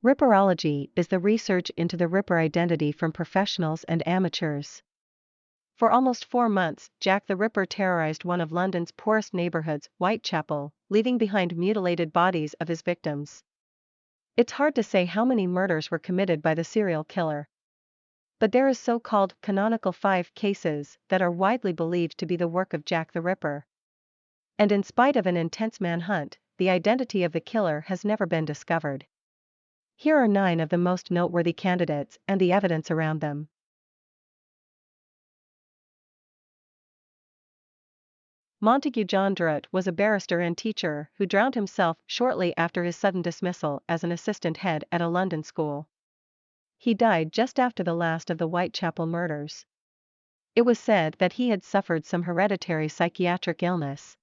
Ripperology is the research into the Ripper identity from professionals and amateurs. For almost 4 months, Jack the Ripper terrorized one of London's poorest neighborhoods, Whitechapel, leaving behind mutilated bodies of his victims. It's hard to say how many murders were committed by the serial killer. But there is so-called canonical 5 cases that are widely believed to be the work of Jack the Ripper. And in spite of an intense manhunt, the identity of the killer has never been discovered. Here are 9 of the most noteworthy candidates and the evidence around them. Montague John Druitt was a barrister and teacher who drowned himself shortly after his sudden dismissal as an assistant head at a London school. He died just after the last of the Whitechapel murders. It was said that he had suffered some hereditary psychiatric illness.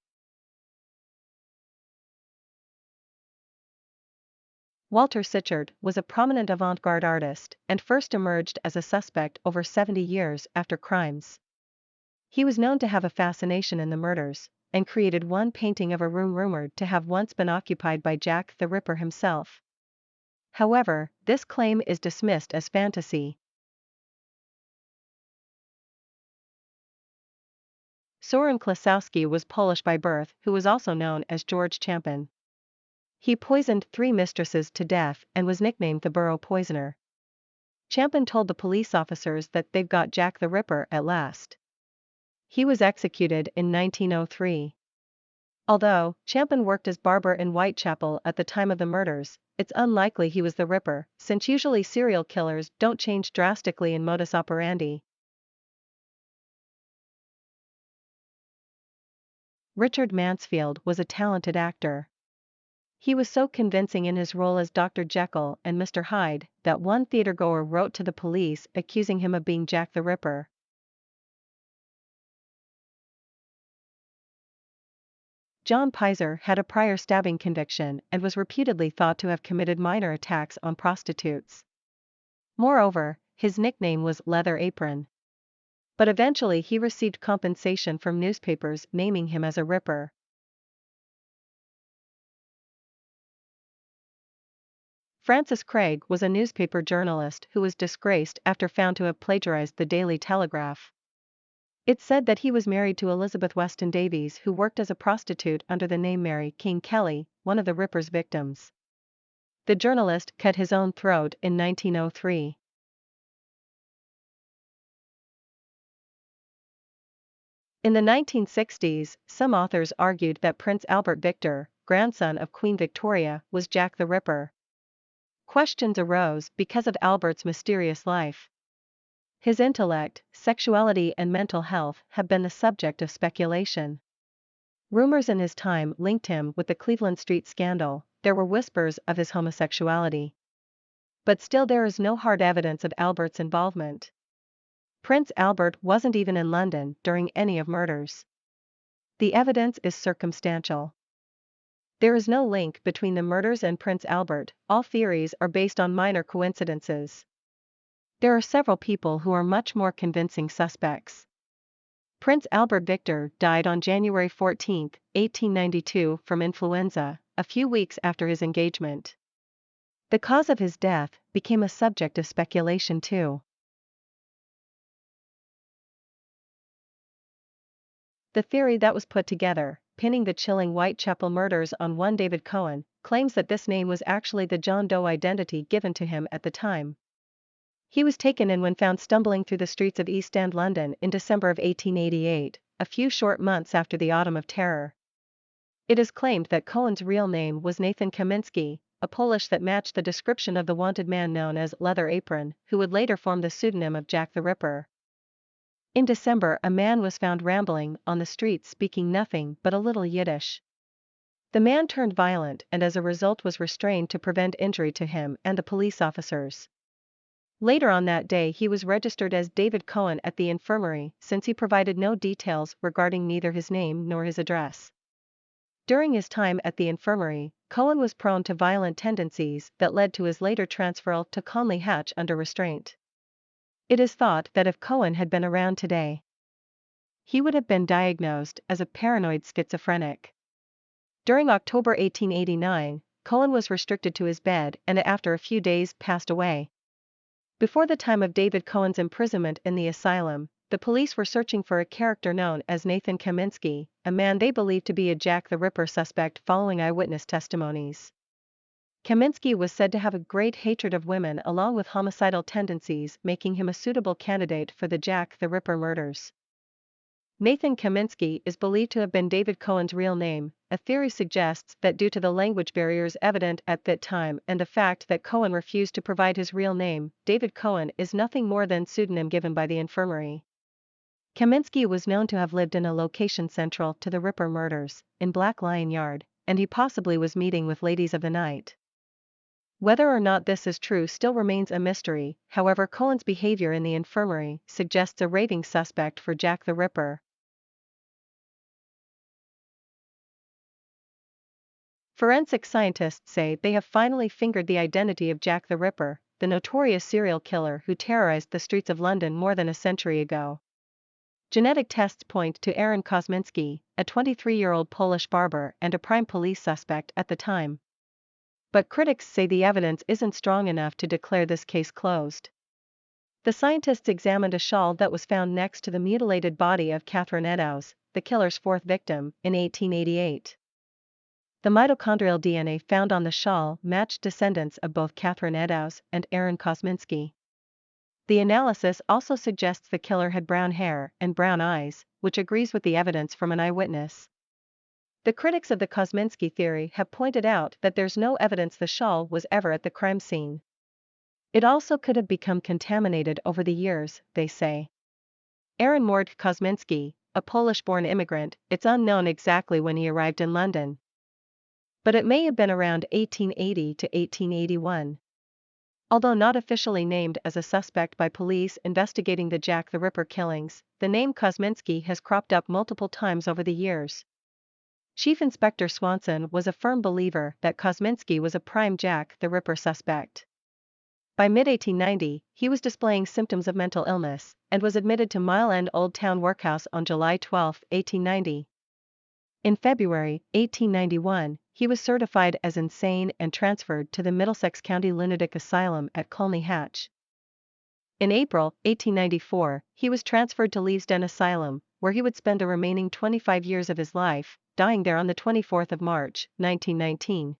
Walter Sichard was a prominent avant-garde artist and first emerged as a suspect over 70 years after crimes. He was known to have a fascination in the murders, and created one painting of a room rumored to have once been occupied by Jack the Ripper himself. However, this claim is dismissed as fantasy. Soren Kosowski was Polish by birth, who was also known as George Champion. He poisoned 3 mistresses to death and was nicknamed the Borough Poisoner. Champion told the police officers that they've got Jack the Ripper at last. He was executed in 1903. Although Champion worked as barber in Whitechapel at the time of the murders, it's unlikely he was the Ripper, since usually serial killers don't change drastically in modus operandi. Richard Mansfield was a talented actor. He was so convincing in his role as Dr. Jekyll and Mr. Hyde that one theatergoer wrote to the police accusing him of being Jack the Ripper. John Piser had a prior stabbing conviction and was reputedly thought to have committed minor attacks on prostitutes. Moreover, his nickname was Leather Apron. But eventually he received compensation from newspapers naming him as a Ripper. Francis Craig was a newspaper journalist who was disgraced after found to have plagiarized the Daily Telegraph. It's said that he was married to Elizabeth Weston Davies, who worked as a prostitute under the name Mary King Kelly, one of the Ripper's victims. The journalist cut his own throat in 1903. In the 1960s, some authors argued that Prince Albert Victor, grandson of Queen Victoria, was Jack the Ripper. Questions arose because of Albert's mysterious life. His intellect, sexuality and mental health have been the subject of speculation. Rumors in his time linked him with the Cleveland Street scandal. There were whispers of his homosexuality. But still there is no hard evidence of Albert's involvement. Prince Albert wasn't even in London during any of murders. The evidence is circumstantial. There is no link between the murders and Prince Albert. All theories are based on minor coincidences. There are several people who are much more convincing suspects. Prince Albert Victor died on January 14, 1892 from influenza, a few weeks after his engagement. The cause of his death became a subject of speculation too. The theory that was put together, pinning the chilling Whitechapel murders on one David Cohen, claims that this name was actually the John Doe identity given to him at the time. He was taken in when found stumbling through the streets of East End, London in December of 1888, a few short months after the Autumn of Terror. It is claimed that Cohen's real name was Nathan Kosminski, a Polish that matched the description of the wanted man known as Leather Apron, who would later form the pseudonym of Jack the Ripper. In December, a man was found rambling on the streets speaking nothing but a little Yiddish. The man turned violent and as a result was restrained to prevent injury to him and the police officers. Later on that day he was registered as David Cohen at the infirmary since he provided no details regarding neither his name nor his address. During his time at the infirmary, Cohen was prone to violent tendencies that led to his later transfer to Conley Hatch under restraint. It is thought that if Cohen had been around today, he would have been diagnosed as a paranoid schizophrenic. During October 1889, Cohen was restricted to his bed and after a few days passed away. Before the time of David Cohen's imprisonment in the asylum, the police were searching for a character known as Nathan Kosminski, a man they believed to be a Jack the Ripper suspect following eyewitness testimonies. Kosminski was said to have a great hatred of women along with homicidal tendencies, making him a suitable candidate for the Jack the Ripper murders. Nathan Kosminski is believed to have been David Cohen's real name. A theory suggests that due to the language barriers evident at that time and the fact that Cohen refused to provide his real name, David Cohen is nothing more than pseudonym given by the infirmary. Kosminski was known to have lived in a location central to the Ripper murders, in Black Lion Yard, and he possibly was meeting with ladies of the night. Whether or not this is true still remains a mystery, however Cohen's behavior in the infirmary suggests a raving suspect for Jack the Ripper. Forensic scientists say they have finally fingered the identity of Jack the Ripper, the notorious serial killer who terrorized the streets of London more than a century ago. Genetic tests point to Soren Kosowski, a 23-year-old Polish barber and a prime police suspect at the time. But critics say the evidence isn't strong enough to declare this case closed. The scientists examined a shawl that was found next to the mutilated body of Catherine Eddowes, the killer's fourth victim, in 1888. The mitochondrial DNA found on the shawl matched descendants of both Catherine Eddowes and Soren Kosminski. The analysis also suggests the killer had brown hair and brown eyes, which agrees with the evidence from an eyewitness. The critics of the Kosminski theory have pointed out that there's no evidence the shawl was ever at the crime scene. It also could have become contaminated over the years, they say. Soren Kosminski, a Polish-born immigrant, it's unknown exactly when he arrived in London. But it may have been around 1880 to 1881. Although not officially named as a suspect by police investigating the Jack the Ripper killings, the name Kosminski has cropped up multiple times over the years. Chief Inspector Swanson was a firm believer that Kosminski was a prime Jack the Ripper suspect. By mid-1890, he was displaying symptoms of mental illness, and was admitted to Mile End Old Town Workhouse on July 12, 1890. In February 1891, he was certified as insane and transferred to the Middlesex County Lunatic Asylum at Colney Hatch. In April 1894, he was transferred to Leavesden Asylum, where he would spend the remaining 25 years of his life, dying there on the 24th of March, 1919.